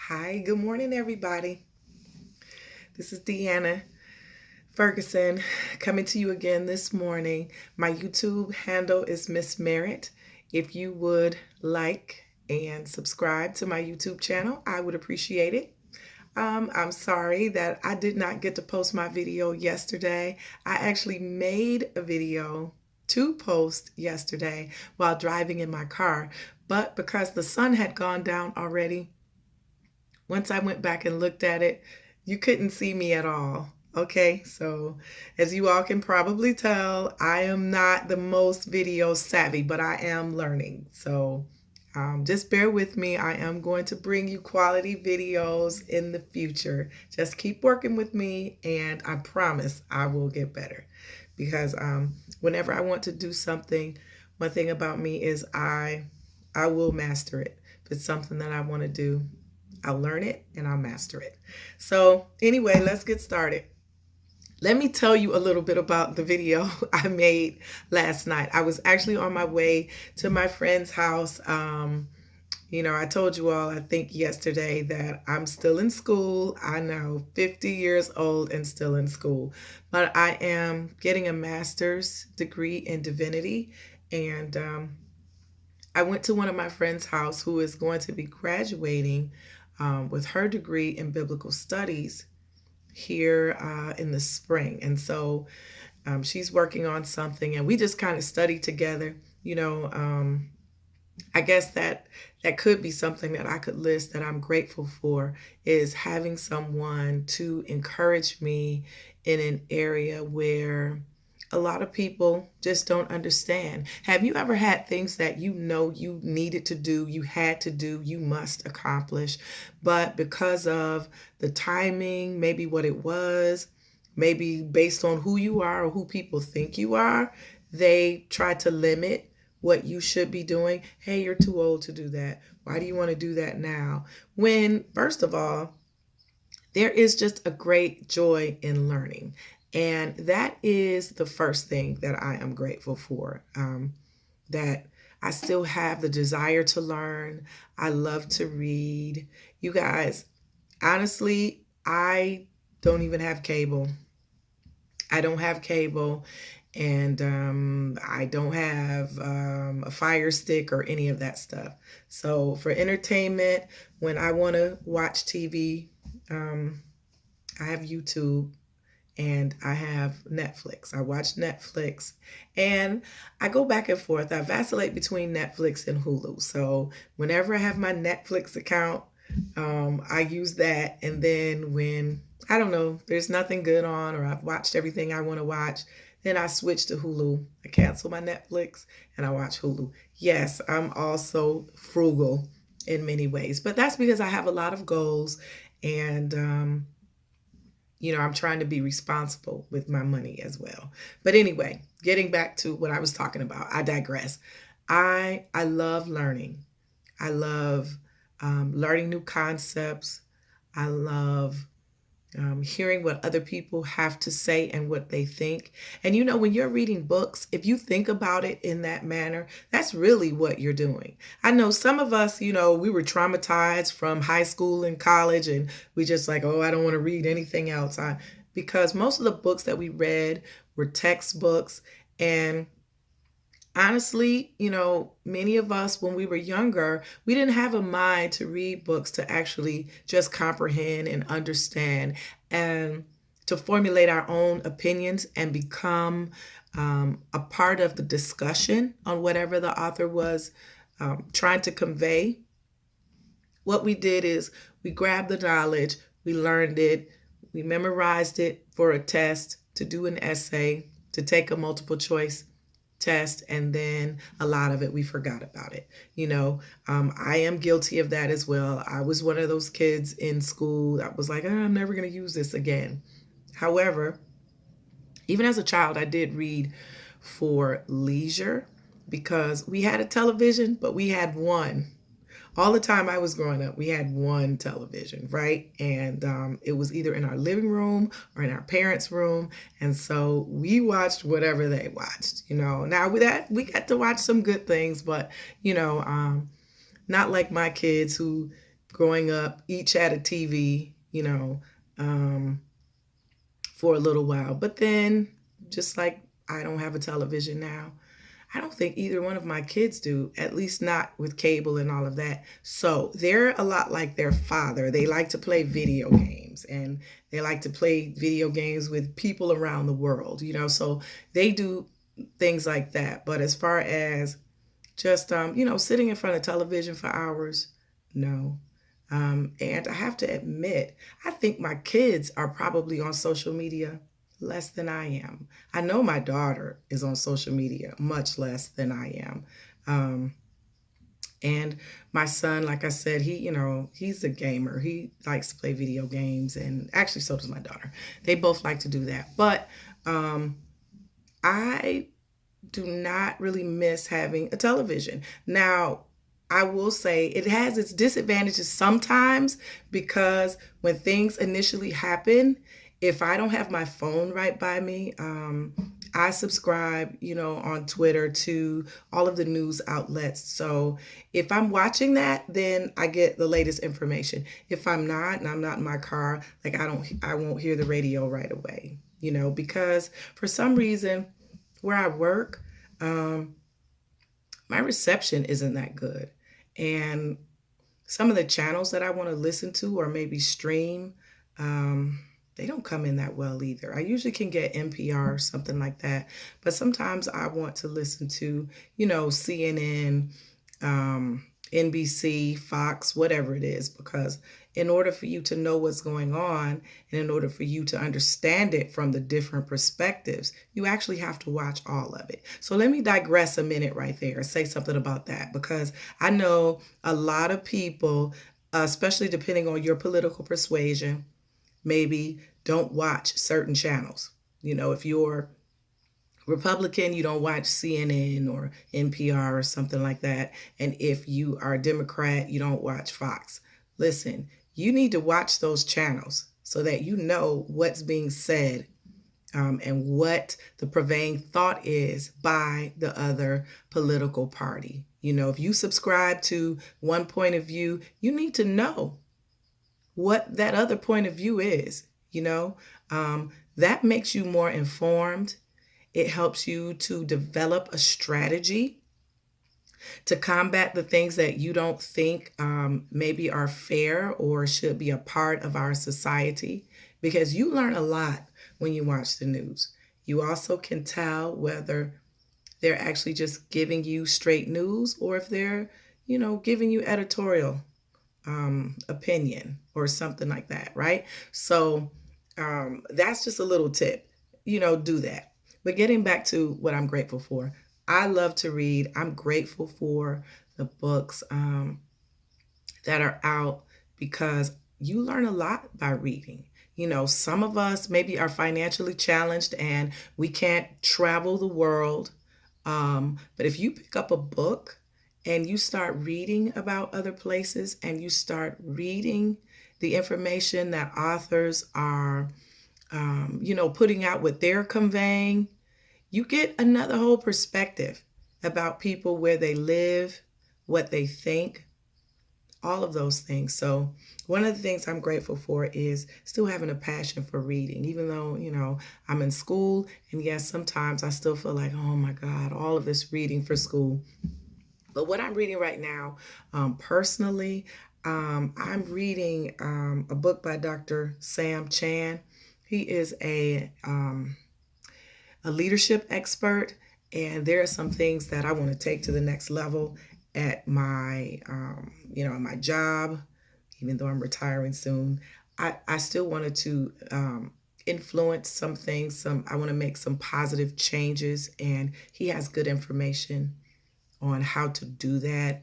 Hi, good morning, everybody. This is Deanna Ferguson coming to you again this morning. My YouTube handle is Miss Merritt. If you would like and subscribe to my YouTube channel, I would appreciate it. I'm sorry that I did not get to post my video yesterday. I actually made a video to post yesterday while driving in my car, but because the sun had gone down already, once I went back and looked at it, you couldn't see me at all. Okay, so as you all can probably tell, I am not the most video savvy, but I am learning. So just bear with me. I am going to bring you quality videos in the future. Just keep working with me, and I promise I will get better. Because whenever I want to do something, one thing about me is I will master it. If it's something that I want to do, I'll learn it and I'll master it. So, anyway, let's get started. Let me tell you a little bit about the video I made last night. I was actually on my way to my friend's house. I told you all, I think yesterday, that I'm still in school. I know, 50 years old and still in school, but I am getting a master's degree in divinity. And I went to one of my friend's house who is going to be graduating with her degree in biblical studies here in the spring. And so she's working on something, and we just kind of study together. I guess that could be something that I could list that I'm grateful for, is having someone to encourage me in an area where a lot of people just don't understand. Have you ever had things that you know you needed to do, you had to do, you must accomplish, but because of the timing, maybe what it was, maybe based on who you are or who people think you are, they try to limit what you should be doing? Hey, you're too old to do that. Why do you want to do that now? When, first of all, there is just a great joy in learning. And that is the first thing that I am grateful for, that I still have the desire to learn. I love to read. You guys, honestly, I don't even have cable. I don't have cable, and I don't have a Fire Stick or any of that stuff. So for entertainment, when I want to watch TV, I have YouTube and I have Netflix. I watch Netflix and I go back and forth. I vacillate between Netflix and Hulu. So whenever I have my Netflix account, I use that. And then when, I don't know, there's nothing good on, or I've watched everything I want to watch, then I switch to Hulu. I cancel my Netflix and I watch Hulu. Yes, I'm also frugal in many ways, but that's because I have a lot of goals, and I'm trying to be responsible with my money as well. But anyway, getting back to what I was talking about, I digress. I love learning. I love learning new concepts. I love hearing what other people have to say and what they think. And when you're reading books, if you think about it in that manner, that's really what you're doing. I know some of us, we were traumatized from high school and college, and we just like, oh, I don't want to read anything else. Because most of the books that we read were textbooks. And honestly, many of us, when we were younger, we didn't have a mind to read books to actually just comprehend and understand, and to formulate our own opinions and become a part of the discussion on whatever the author was trying to convey. What we did is we grabbed the knowledge, we learned it, we memorized it for a test, to do an essay, to take a multiple choice test, and then a lot of it we forgot about it. I am guilty of that as well. I was one of those kids in school that was like, I'm never going to use this again. However, even as a child, I did read for leisure, because we had a television, but we had one. All the time I was growing up, we had one television, right? And it was either in our living room or in our parents' room. And so we watched whatever they watched. Now with that, we got to watch some good things, but, not like my kids who growing up, each had a TV, for a little while. But then, just like I don't have a television now, I don't think either one of my kids do, at least not with cable and all of that. So they're a lot like their father. They like to play video games, and they like to play video games with people around the world, so they do things like that. But as far as just, sitting in front of television for hours, no. And I have to admit, I think my kids are probably on social media less than I am. I know my daughter is on social media much less than I am. Um, and my son, like I said, he's a gamer. He likes to play video games, and actually, so does my daughter. They both like to do that. But I do not really miss having a television. Now, I will say it has its disadvantages sometimes, because when things initially happen, if I don't have my phone right by me, I subscribe, on Twitter to all of the news outlets. So if I'm watching that, then I get the latest information. If I'm not, and I'm not in my car, like I won't hear the radio right away, because for some reason where I work, my reception isn't that good. And some of the channels that I want to listen to or maybe stream, um, they don't come in that well either. I usually can get NPR or something like that, but sometimes I want to listen to, CNN, NBC, Fox, whatever it is, because in order for you to know what's going on, and in order for you to understand it from the different perspectives, you actually have to watch all of it. So let me digress a minute right there and say something about that, because I know a lot of people, especially depending on your political persuasion, maybe don't watch certain channels. If you're Republican, you don't watch CNN or NPR or something like that. And if you are a Democrat, you don't watch Fox. Listen, you need to watch those channels so that you know what's being said, and what the prevailing thought is by the other political party. If you subscribe to one point of view, you need to know what that other point of view is. That makes you more informed. It helps you to develop a strategy to combat the things that you don't think maybe are fair or should be a part of our society, because you learn a lot when you watch the news. You also can tell whether they're actually just giving you straight news, or if they're, giving you editorial opinion or something like that, right? So that's just a little tip, do that. But getting back to what I'm grateful for, I love to read. I'm grateful for the books that are out, because you learn a lot by reading. Some of us maybe are financially challenged and we can't travel the world. But if you pick up a book and you start reading about other places, and you start reading the information that authors are, putting out, what they're conveying, you get another whole perspective about people, where they live, what they think, all of those things. So one of the things I'm grateful for is still having a passion for reading, even though, I'm in school. And yes, sometimes I still feel like, oh my God, all of this reading for school. But what I'm reading right now, personally, I'm reading a book by Dr. Sam Chan. He is a leadership expert, and there are some things that I want to take to the next level at my, my job. Even though I'm retiring soon, I still wanted to influence some things. I want to make some positive changes, and he has good information on how to do that.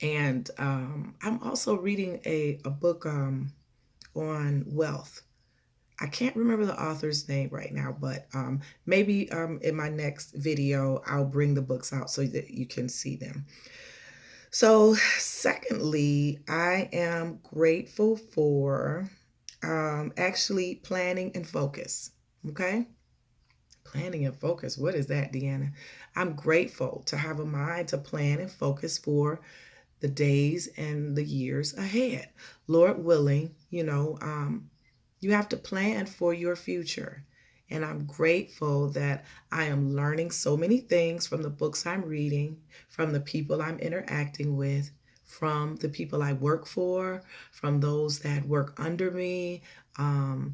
And I'm also reading a book on wealth. I can't remember the author's name right now, but maybe in my next video, I'll bring the books out so that you can see them. So, secondly, I am grateful for actually planning and focus. Okay? Planning and focus. What is that, Deanna? I'm grateful to have a mind to plan and focus for the days and the years ahead. Lord willing, you have to plan for your future. And I'm grateful that I am learning so many things from the books I'm reading, from the people I'm interacting with, from the people I work for, from those that work under me. Um,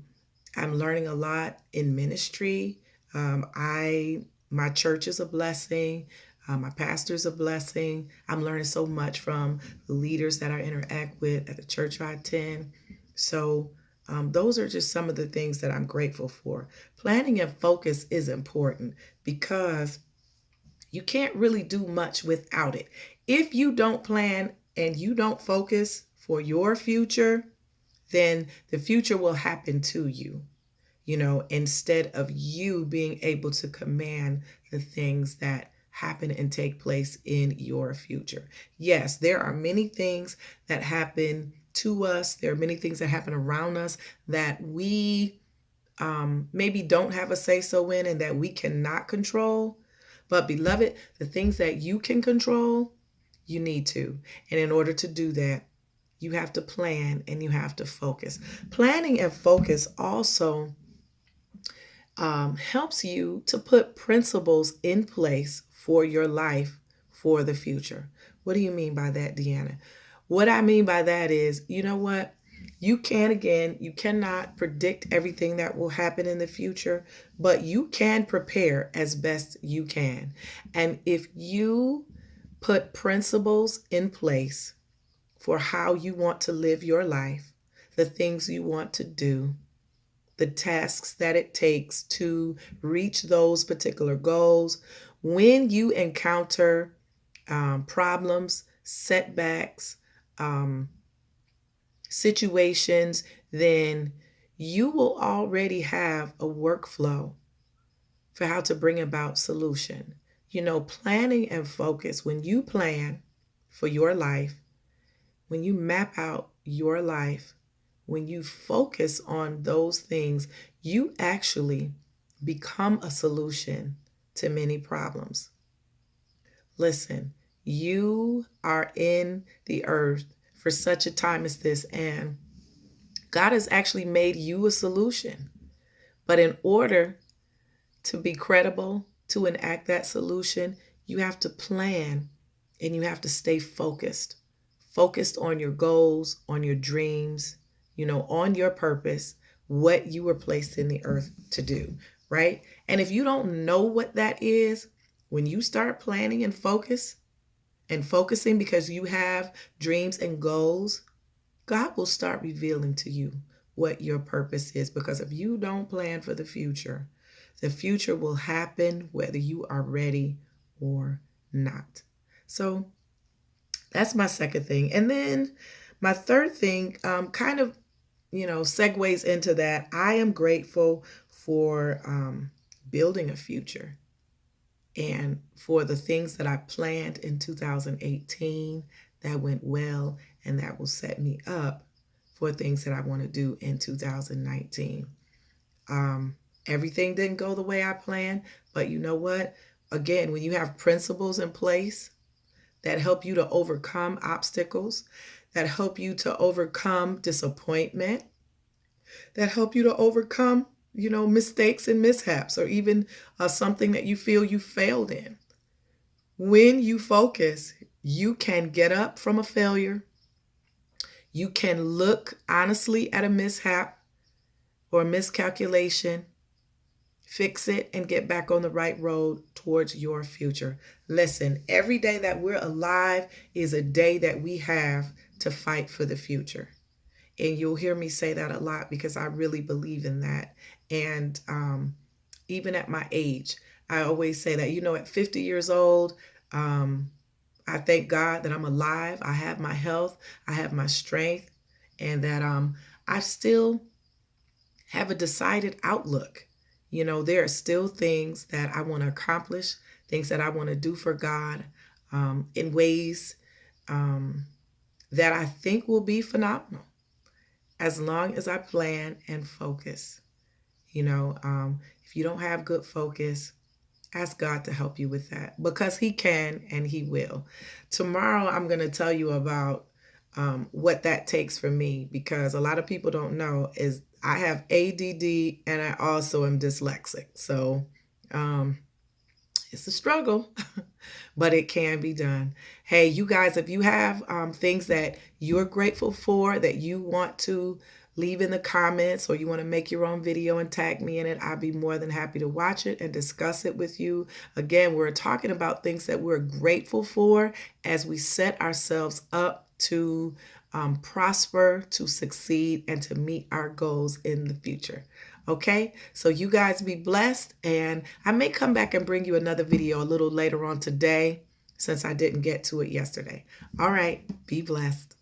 I'm learning a lot in ministry. My church is a blessing. My pastor's a blessing. I'm learning so much from the leaders that I interact with at the church I attend. So those are just some of the things that I'm grateful for. Planning and focus is important because you can't really do much without it. If you don't plan and you don't focus for your future, then the future will happen to you, instead of you being able to command the things that happen and take place in your future. Yes, there are many things that happen to us. There are many things that happen around us that we maybe don't have a say so in and that we cannot control. But, beloved, the things that you can control, you need to. And in order to do that, you have to plan and you have to focus. Planning and focus also helps you to put principles in place for your life for the future. What do you mean by that, Deanna? What I mean by that is, you know what? You cannot predict everything that will happen in the future, but you can prepare as best you can. And if you put principles in place for how you want to live your life, the things you want to do, the tasks that it takes to reach those particular goals. When you encounter problems, setbacks, um, situations, then you will already have a workflow for how to bring about solution. Planning and focus, when you plan for your life, when you map out your life, when you focus on those things, you actually become a solution to many problems. Listen, you are in the earth for such a time as this, and God has actually made you a solution. But in order to be credible, to enact that solution, you have to plan and you have to stay focused on your goals, on your dreams, on your purpose, what you were placed in the earth to do, right? And if you don't know what that is, when you start planning and focusing because you have dreams and goals, God will start revealing to you what your purpose is. Because if you don't plan for the future will happen whether you are ready or not. So that's my second thing. And then my third thing kind of, segues into that. I am grateful for building a future and for the things that I planned in 2018 that went well and that will set me up for things that I want to do in 2019. Everything didn't go the way I planned, but you know what? Again, when you have principles in place that help you to overcome obstacles, that help you to overcome disappointment, that help you to overcome, mistakes and mishaps, or even something that you feel you failed in. When you focus, you can get up from a failure. You can look honestly at a mishap or a miscalculation, fix it, and get back on the right road towards your future. Listen, every day that we're alive is a day that we have to fight for the future. And you'll hear me say that a lot because I really believe in that. And even at my age, I always say that, at 50 years old, I thank God that I'm alive. I have my health, I have my strength, and that I still have a decided outlook. There are still things that I want to accomplish, things that I want to do for God in ways that I think will be phenomenal as long as I plan and focus. If you don't have good focus, Ask God to help you with that because He can and He will. Tomorrow, I'm going to tell you about what that takes for me because a lot of people don't know is I have ADD and I also am dyslexic. So um, it's a struggle, but it can be done. Hey, you guys, if you have things that you're grateful for that you want to leave in the comments or you want to make your own video and tag me in it, I'd be more than happy to watch it and discuss it with you. Again, we're talking about things that we're grateful for as we set ourselves up to prosper, to succeed, and to meet our goals in the future. Okay, so you guys be blessed, and I may come back and bring you another video a little later on today since I didn't get to it yesterday. All right, be blessed.